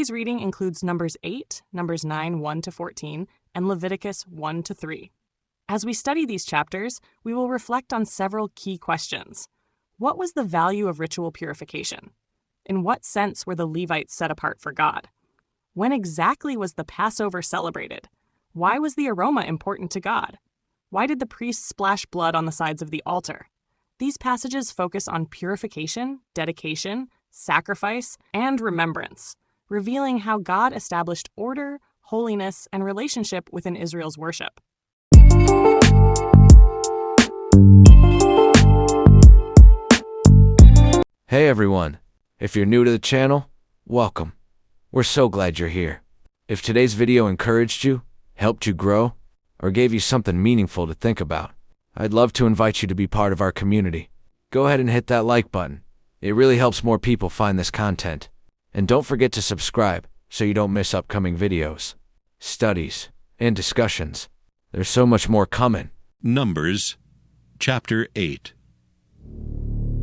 Today's reading includes Numbers 8, Numbers 9, 1-14, and Leviticus 1-3. As we study these chapters, we will reflect on several key questions. What was the value of ritual purification? In what sense were the Levites set apart for God? When exactly was the Passover celebrated? Why was the aroma important to God? Why did the priests splash blood on the sides of the altar? These passages focus on purification, dedication, sacrifice, and remembrance, revealing how God established order, holiness, and relationship within Israel's worship. Hey everyone, if you're new to the channel, welcome. We're so glad you're here. If today's video encouraged you, helped you grow, or gave you something meaningful to think about, I'd love to invite you to be part of our community. Go ahead and hit that like button. It really helps more people find this content. And don't forget to subscribe so you don't miss upcoming videos, studies, and discussions. There's so much more coming. Numbers, chapter 8.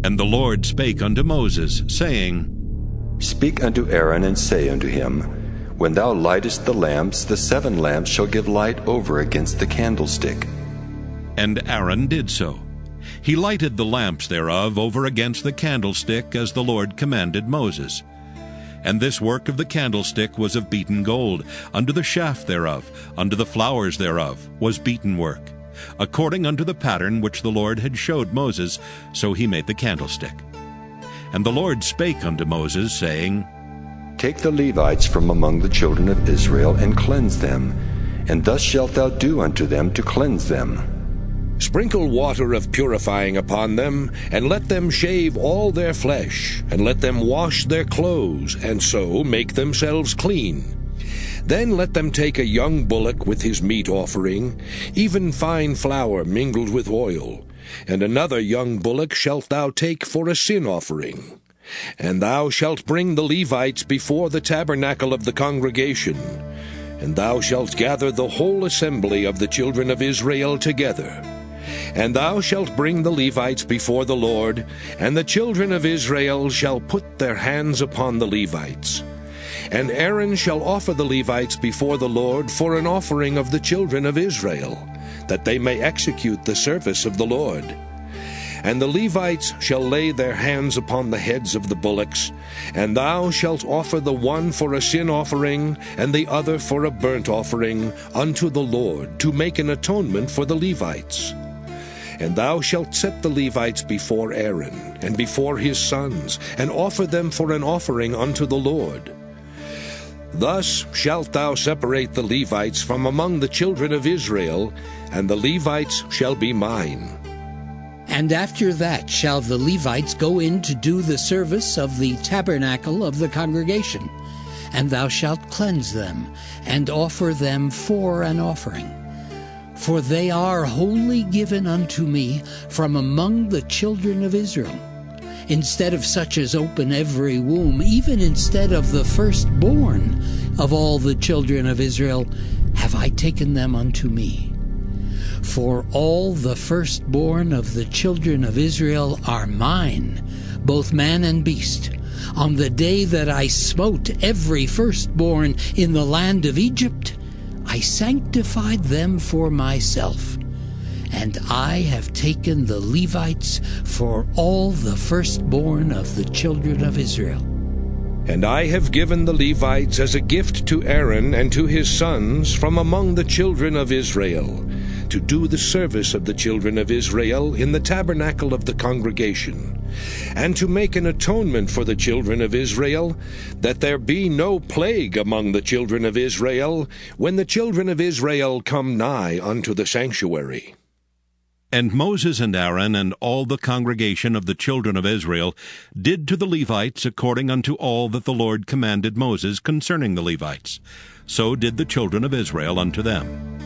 And the Lord spake unto Moses, saying, Speak unto Aaron, and say unto him, When thou lightest the lamps, the 7 lamps shall give light over against the candlestick. And Aaron did so. He lighted the lamps thereof over against the candlestick, as the Lord commanded Moses. And this work of the candlestick was of beaten gold. Unto the shaft thereof, unto the flowers thereof, was beaten work. According unto the pattern which the Lord had showed Moses, so he made the candlestick. And the Lord spake unto Moses, saying, Take the Levites from among the children of Israel, and cleanse them, and thus shalt thou do unto them to cleanse them. Sprinkle water of purifying upon them, and let them shave all their flesh, and let them wash their clothes, and so make themselves clean. Then let them take a young bullock with his meat offering, even fine flour mingled with oil, and another young bullock shalt thou take for a sin offering. And thou shalt bring the Levites before the tabernacle of the congregation, and thou shalt gather the whole assembly of the children of Israel together. And thou shalt bring the Levites before the Lord, and the children of Israel shall put their hands upon the Levites. And Aaron shall offer the Levites before the Lord for an offering of the children of Israel, that they may execute the service of the Lord. And the Levites shall lay their hands upon the heads of the bullocks, and thou shalt offer the one for a sin offering, and the other for a burnt offering, unto the Lord, to make an atonement for the Levites. And thou shalt set the Levites before Aaron, and before his sons, and offer them for an offering unto the Lord. Thus shalt thou separate the Levites from among the children of Israel, and the Levites shall be mine. And after that shall the Levites go in to do the service of the tabernacle of the congregation, and thou shalt cleanse them, and offer them for an offering. For they are wholly given unto me from among the children of Israel. Instead of such as open every womb, even instead of the firstborn of all the children of Israel, have I taken them unto me. For all the firstborn of the children of Israel are mine, both man and beast. On the day that I smote every firstborn in the land of Egypt, I sanctified them for myself. And I have taken the Levites for all the firstborn of the children of Israel. And I have given the Levites as a gift to Aaron and to his sons from among the children of Israel, to do the service of the children of Israel in the tabernacle of the congregation, and to make an atonement for the children of Israel, that there be no plague among the children of Israel, when the children of Israel come nigh unto the sanctuary. And Moses and Aaron and all the congregation of the children of Israel did to the Levites according unto all that the Lord commanded Moses concerning the Levites. So did the children of Israel unto them.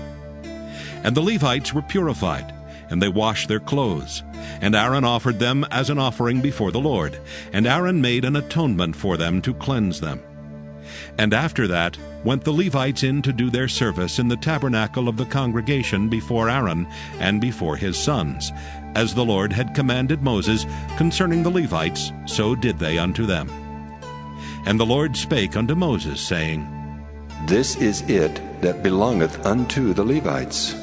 And the Levites were purified, and they washed their clothes. And Aaron offered them as an offering before the Lord. And Aaron made an atonement for them to cleanse them. And after that went the Levites in to do their service in the tabernacle of the congregation before Aaron and before his sons. As the Lord had commanded Moses concerning the Levites, so did they unto them. And the Lord spake unto Moses, saying, This is it that belongeth unto the Levites.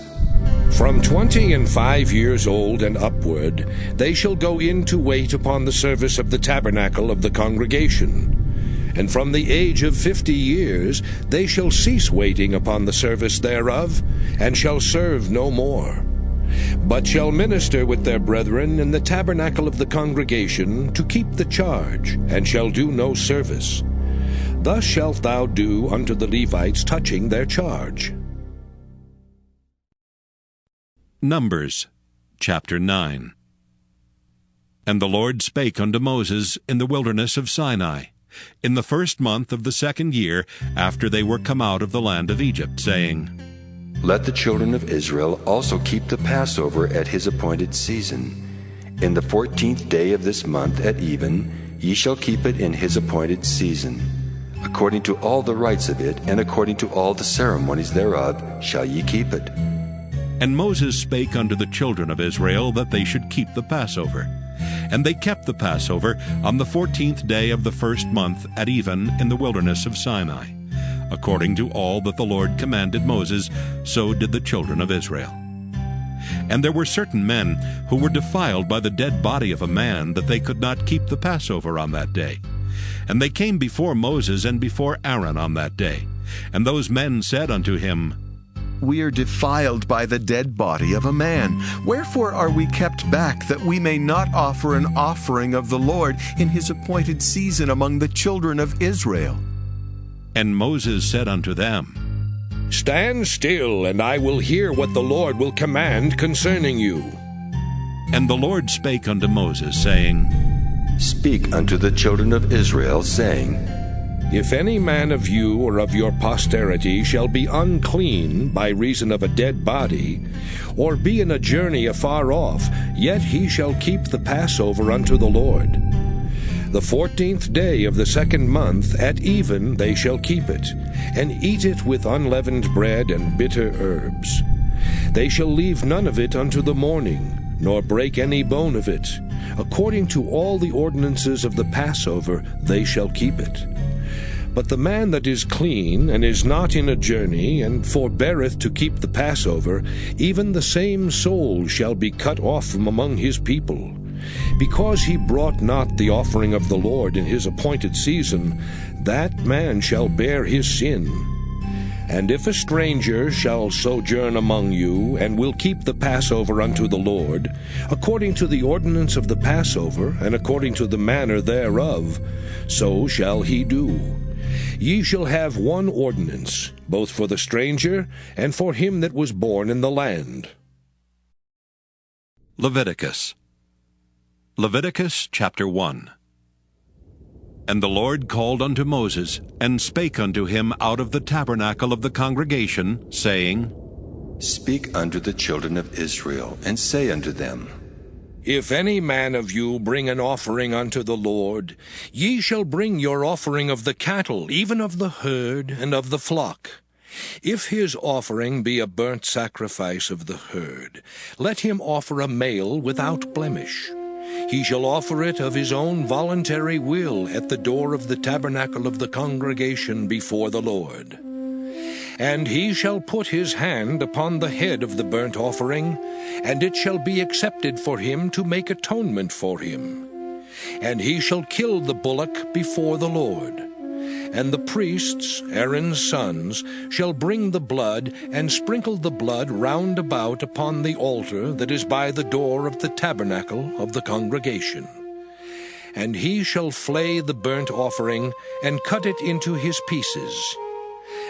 From 25 years old and upward they shall go in to wait upon the service of the tabernacle of the congregation. And from the age of 50 years they shall cease waiting upon the service thereof, and shall serve no more, but shall minister with their brethren in the tabernacle of the congregation to keep the charge, and shall do no service. Thus shalt thou do unto the Levites touching their charge. Numbers chapter 9. And the Lord spake unto Moses in the wilderness of Sinai, in the first month of the 2nd year after they were come out of the land of Egypt, saying, Let the children of Israel also keep the Passover at his appointed season. In the 14th day of this month at even, ye shall keep it in his appointed season. According to all the rites of it, and according to all the ceremonies thereof, shall ye keep it. And Moses spake unto the children of Israel that they should keep the Passover. And they kept the Passover on the 14th day of the first month at even in the wilderness of Sinai. According to all that the Lord commanded Moses, so did the children of Israel. And there were certain men who were defiled by the dead body of a man, that they could not keep the Passover on that day. And they came before Moses and before Aaron on that day. And those men said unto him, We are defiled by the dead body of a man. Wherefore are we kept back, that we may not offer an offering of the Lord in his appointed season among the children of Israel? And Moses said unto them, Stand still, and I will hear what the Lord will command concerning you. And the Lord spake unto Moses, saying, Speak unto the children of Israel, saying, If any man of you or of your posterity shall be unclean by reason of a dead body, or be in a journey afar off, yet he shall keep the Passover unto the Lord. The 14th day of the 2nd month at even they shall keep it, and eat it with unleavened bread and bitter herbs. They shall leave none of it unto the morning, nor break any bone of it. According to all the ordinances of the Passover they shall keep it. But the man that is clean, and is not in a journey, and forbeareth to keep the Passover, even the same soul shall be cut off from among his people. Because he brought not the offering of the Lord in his appointed season, that man shall bear his sin. And if a stranger shall sojourn among you, and will keep the Passover unto the Lord, according to the ordinance of the Passover, and according to the manner thereof, so shall he do. Ye shall have one ordinance, both for the stranger and for him that was born in the land. Leviticus chapter 1. And the Lord called unto Moses, and spake unto him out of the tabernacle of the congregation, saying, Speak unto the children of Israel, and say unto them, If any man of you bring an offering unto the Lord, ye shall bring your offering of the cattle, even of the herd and of the flock. If his offering be a burnt sacrifice of the herd, let him offer a male without blemish. He shall offer it of his own voluntary will at the door of the tabernacle of the congregation before the Lord. And he shall put his hand upon the head of the burnt offering, and it shall be accepted for him to make atonement for him. And he shall kill the bullock before the Lord. And the priests, Aaron's sons, shall bring the blood, and sprinkle the blood round about upon the altar that is by the door of the tabernacle of the congregation. And he shall flay the burnt offering, and cut it into his pieces.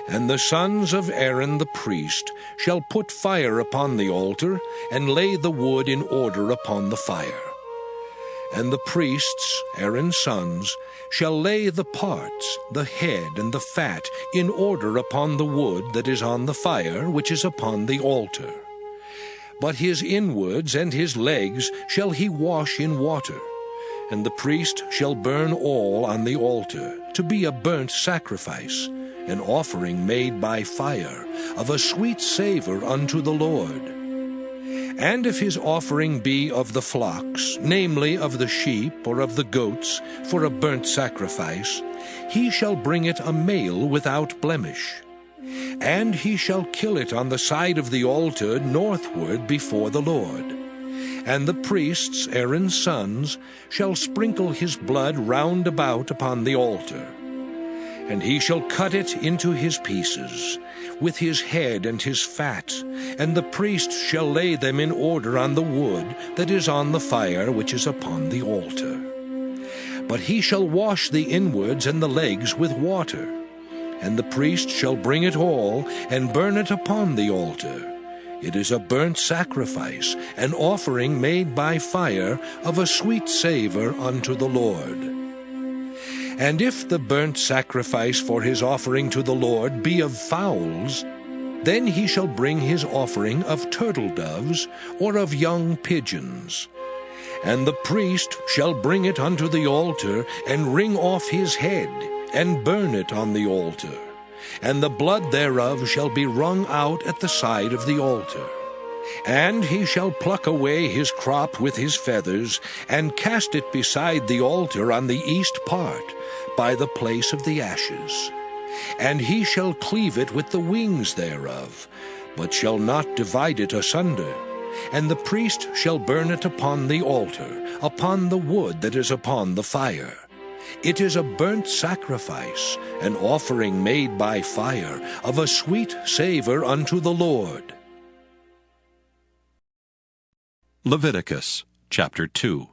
And the sons of Aaron the priest shall put fire upon the altar, and lay the wood in order upon the fire. And the priests, Aaron's sons, shall lay the parts, the head and the fat, in order upon the wood that is on the fire, which is upon the altar. But his inwards and his legs shall he wash in water, and the priest shall burn all on the altar, to be a burnt sacrifice, an offering made by fire, of a sweet savor unto the Lord. And if his offering be of the flocks, namely of the sheep or of the goats, for a burnt sacrifice, he shall bring it a male without blemish. And he shall kill it on the side of the altar northward before the Lord. And the priests, Aaron's sons, shall sprinkle his blood round about upon the altar. And he shall cut it into his pieces, with his head and his fat, and the priest shall lay them in order on the wood that is on the fire which is upon the altar. But he shall wash the inwards and the legs with water, and the priest shall bring it all, and burn it upon the altar. It is a burnt sacrifice, an offering made by fire, of a sweet savor unto the Lord. And if the burnt sacrifice for his offering to the Lord be of fowls, then he shall bring his offering of turtle doves, or of young pigeons. And the priest shall bring it unto the altar, and wring off his head, and burn it on the altar. And the blood thereof shall be wrung out at the side of the altar. And he shall pluck away his crop with his feathers, and cast it beside the altar on the east part, by the place of the ashes. And he shall cleave it with the wings thereof, but shall not divide it asunder. And the priest shall burn it upon the altar, upon the wood that is upon the fire. It is a burnt sacrifice, an offering made by fire, of a sweet savor unto the Lord. Leviticus chapter 2.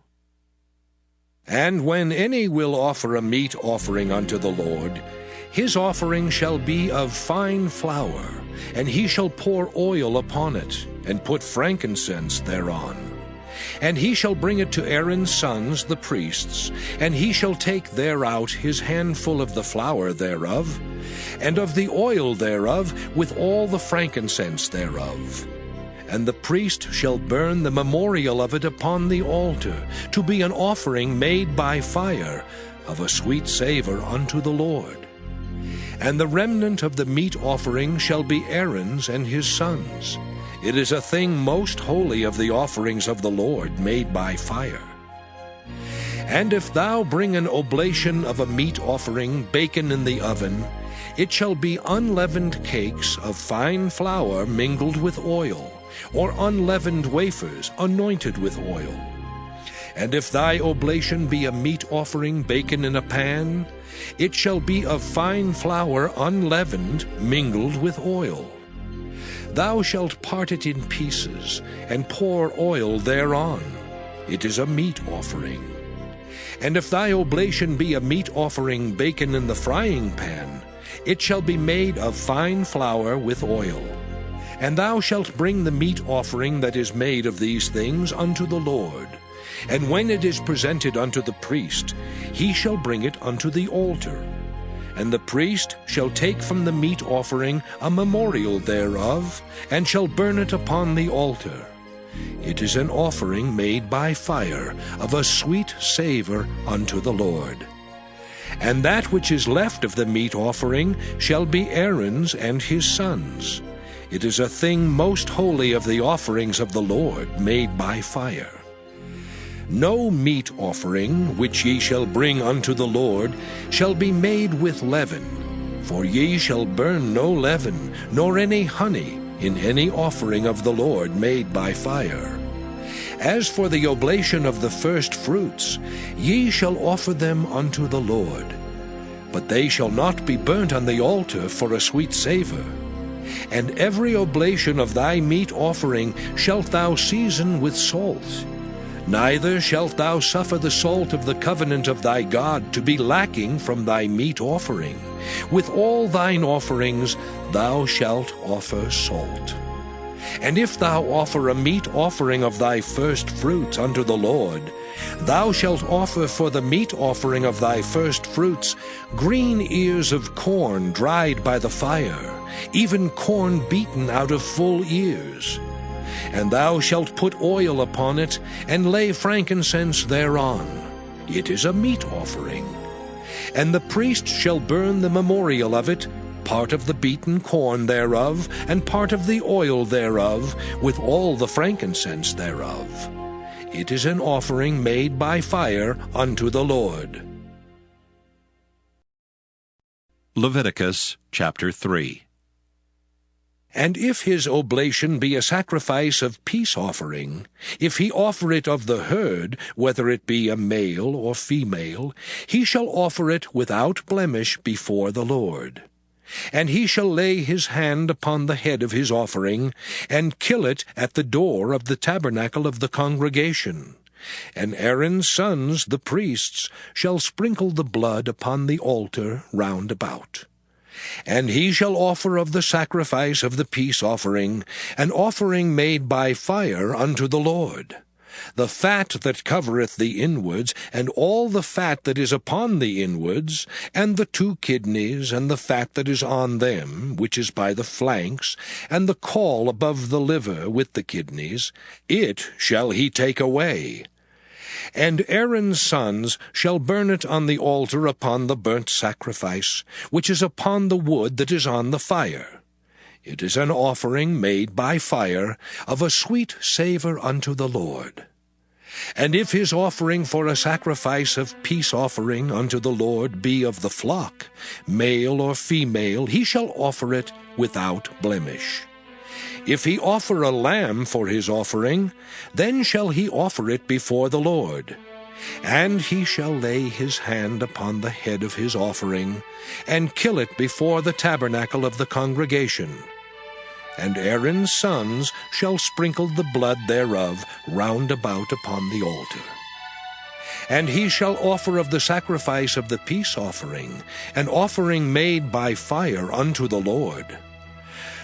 And when any will offer a meat offering unto the Lord, his offering shall be of fine flour, and he shall pour oil upon it, and put frankincense thereon. And he shall bring it to Aaron's sons the priests, and he shall take thereout his handful of the flour thereof, and of the oil thereof, with all the frankincense thereof. And the priest shall burn the memorial of it upon the altar, to be an offering made by fire, of a sweet savor unto the Lord. And the remnant of the meat offering shall be Aaron's and his sons. It is a thing most holy of the offerings of the Lord made by fire. And if thou bring an oblation of a meat offering baken in the oven, it shall be unleavened cakes of fine flour mingled with oil, or unleavened wafers anointed with oil. And if thy oblation be a meat offering baken in a pan, it shall be of fine flour unleavened mingled with oil. Thou shalt part it in pieces, and pour oil thereon. It is a meat offering. And if thy oblation be a meat offering baken in the frying pan, it shall be made of fine flour with oil. And thou shalt bring the meat offering that is made of these things unto the Lord. And when it is presented unto the priest, he shall bring it unto the altar. And the priest shall take from the meat offering a memorial thereof, and shall burn it upon the altar. It is an offering made by fire, of a sweet savor unto the Lord. And that which is left of the meat offering shall be Aaron's and his sons. It is a thing most holy of the offerings of the Lord made by fire. No meat offering which ye shall bring unto the Lord shall be made with leaven, for ye shall burn no leaven, nor any honey, in any offering of the Lord made by fire. As for the oblation of the first fruits, ye shall offer them unto the Lord. But they shall not be burnt on the altar for a sweet savor. And every oblation of thy meat offering shalt thou season with salt. Neither shalt thou suffer the salt of the covenant of thy God to be lacking from thy meat offering. With all thine offerings thou shalt offer salt. And if thou offer a meat offering of thy first fruits unto the Lord, thou shalt offer for the meat offering of thy first fruits green ears of corn dried by the fire, even corn beaten out of full ears. And thou shalt put oil upon it, and lay frankincense thereon. It is a meat offering. And the priest shall burn the memorial of it, part of the beaten corn thereof, and part of the oil thereof, with all the frankincense thereof. It is an offering made by fire unto the Lord. Leviticus chapter 3. And if his oblation be a sacrifice of peace offering, if he offer it of the herd, whether it be a male or female, he shall offer it without blemish before the Lord. And he shall lay his hand upon the head of his offering, and kill it at the door of the tabernacle of the congregation. And Aaron's sons, the priests, shall sprinkle the blood upon the altar round about. And he shall offer of the sacrifice of the peace offering, an offering made by fire unto the Lord. The fat that covereth the inwards, and all the fat that is upon the inwards, and the 2 kidneys, and the fat that is on them, which is by the flanks, and the caul above the liver with the kidneys, it shall he take away. And Aaron's sons shall burn it on the altar upon the burnt sacrifice, which is upon the wood that is on the fire. It is an offering made by fire, of a sweet savour unto the Lord. And if his offering for a sacrifice of peace offering unto the Lord be of the flock, male or female, he shall offer it without blemish. If he offer a lamb for his offering, then shall he offer it before the Lord. And he shall lay his hand upon the head of his offering, and kill it before the tabernacle of the congregation. And Aaron's sons shall sprinkle the blood thereof round about upon the altar. And he shall offer of the sacrifice of the peace offering, an offering made by fire unto the Lord.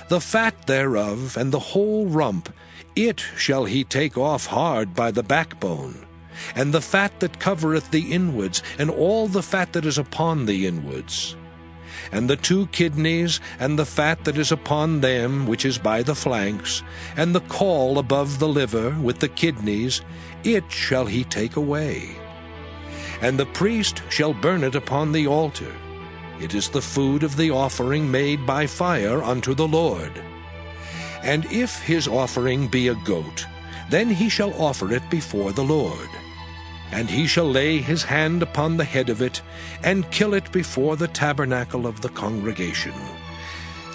The fat thereof, and the whole rump, it shall he take off hard by the backbone, and the fat that covereth the inwards, and all the fat that is upon the inwards. And the 2 kidneys, and the fat that is upon them, which is by the flanks, and the caul above the liver with the kidneys, it shall he take away. And the priest shall burn it upon the altar. It is the food of the offering made by fire unto the Lord. And if his offering be a goat, then he shall offer it before the Lord. And he shall lay his hand upon the head of it, and kill it before the tabernacle of the congregation.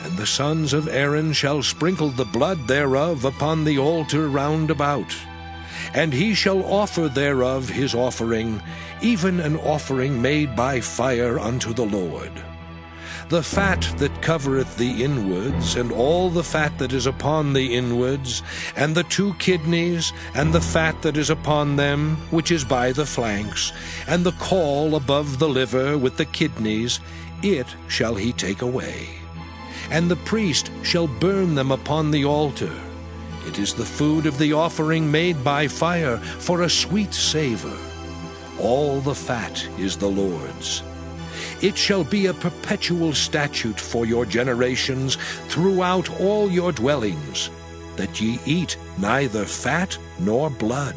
And the sons of Aaron shall sprinkle the blood thereof upon the altar round about. And he shall offer thereof his offering, even an offering made by fire unto the Lord. The fat that covereth the inwards, and all the fat that is upon the inwards, and the 2 kidneys, and the fat that is upon them, which is by the flanks, and the caul above the liver with the kidneys, it shall he take away. And the priest shall burn them upon the altar. It is the food of the offering made by fire, for a sweet savour. All the fat is the Lord's. It shall be a perpetual statute for your generations throughout all your dwellings, that ye eat neither fat nor blood.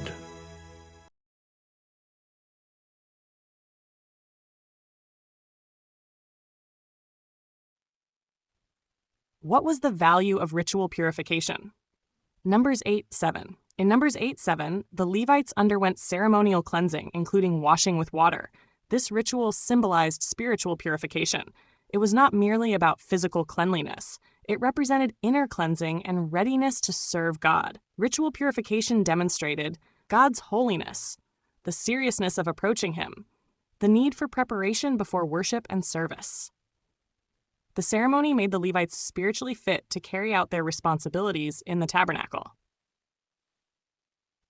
What was the value of ritual purification? Numbers 8:7. In Numbers 8:7, the Levites underwent ceremonial cleansing, including washing with water. This ritual symbolized spiritual purification. It was not merely about physical cleanliness. It represented inner cleansing and readiness to serve God. Ritual purification demonstrated God's holiness, the seriousness of approaching Him, the need for preparation before worship and service. The ceremony made the Levites spiritually fit to carry out their responsibilities in the tabernacle.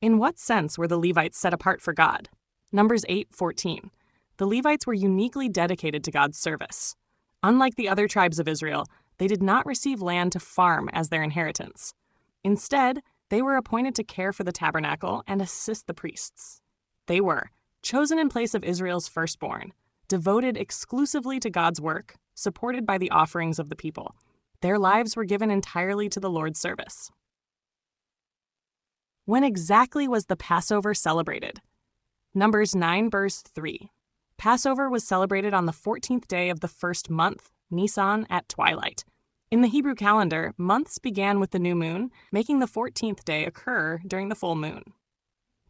In what sense were the Levites set apart for God? Numbers 8:14. The Levites were uniquely dedicated to God's service. Unlike the other tribes of Israel, they did not receive land to farm as their inheritance. Instead, they were appointed to care for the tabernacle and assist the priests. They were chosen in place of Israel's firstborn, devoted exclusively to God's work, supported by the offerings of the people. Their lives were given entirely to the Lord's service. When exactly was the Passover celebrated? Numbers 9 verse 3. Passover was celebrated on the 14th day of the first month, Nisan at twilight. In the Hebrew calendar, months began with the new moon, making the 14th day occur during the full moon.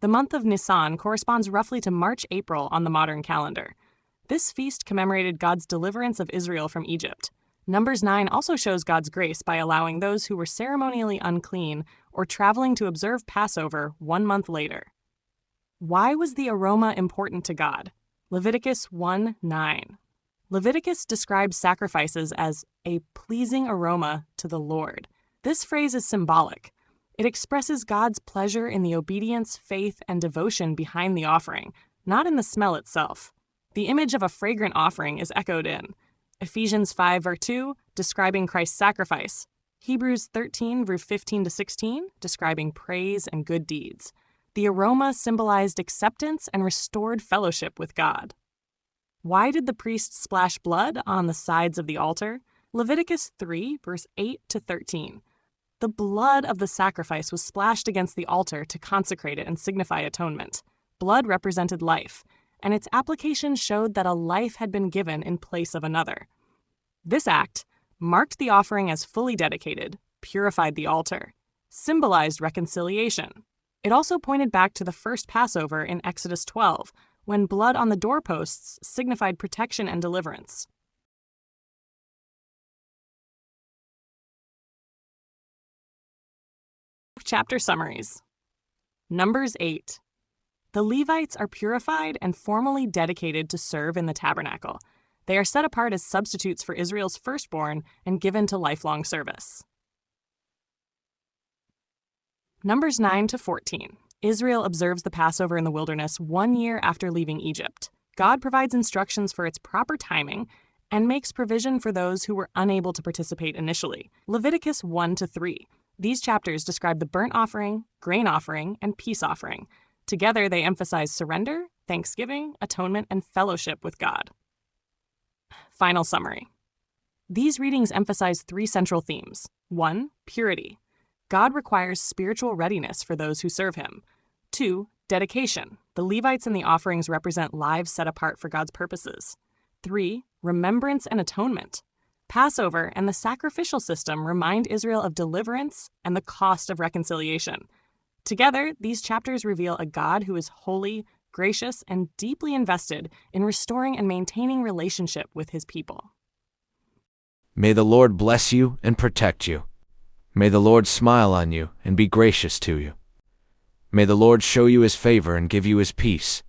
The month of Nisan corresponds roughly to March-April on the modern calendar. This feast commemorated God's deliverance of Israel from Egypt. Numbers 9 also shows God's grace by allowing those who were ceremonially unclean or traveling to observe Passover 1 month later. Why was the aroma important to God? Leviticus 1:9. Leviticus describes sacrifices as a pleasing aroma to the Lord. This phrase is symbolic. It expresses God's pleasure in the obedience, faith, and devotion behind the offering, not in the smell itself. The image of a fragrant offering is echoed in Ephesians 5:2, describing Christ's sacrifice, Hebrews 13:15-16, describing praise and good deeds. The aroma symbolized acceptance and restored fellowship with God. Why did the priest splash blood on the sides of the altar? Leviticus 3:8-13. The blood of the sacrifice was splashed against the altar to consecrate it and signify atonement. Blood represented life, and its application showed that a life had been given in place of another. This act marked the offering as fully dedicated, purified the altar, symbolized reconciliation. It also pointed back to the first Passover in Exodus 12, when blood on the doorposts signified protection and deliverance. Chapter summaries. Numbers 8. The Levites are purified and formally dedicated to serve in the tabernacle. They are set apart as substitutes for Israel's firstborn and given to lifelong service. Numbers 9-14. Israel observes the Passover in the wilderness 1 year after leaving Egypt. God provides instructions for its proper timing and makes provision for those who were unable to participate initially. Leviticus 1-3. These chapters describe the burnt offering, grain offering, and peace offering. Together, they emphasize surrender, thanksgiving, atonement, and fellowship with God. Final summary. These readings emphasize 3 central themes. 1. Purity. God requires spiritual readiness for those who serve him. 2. Dedication. The Levites and the offerings represent lives set apart for God's purposes. 3. Remembrance and atonement. Passover and the sacrificial system remind Israel of deliverance and the cost of reconciliation. Together, these chapters reveal a God who is holy, gracious, and deeply invested in restoring and maintaining relationship with his people. May the Lord bless you and protect you. May the Lord smile on you and be gracious to you. May the Lord show you his favor and give you his peace.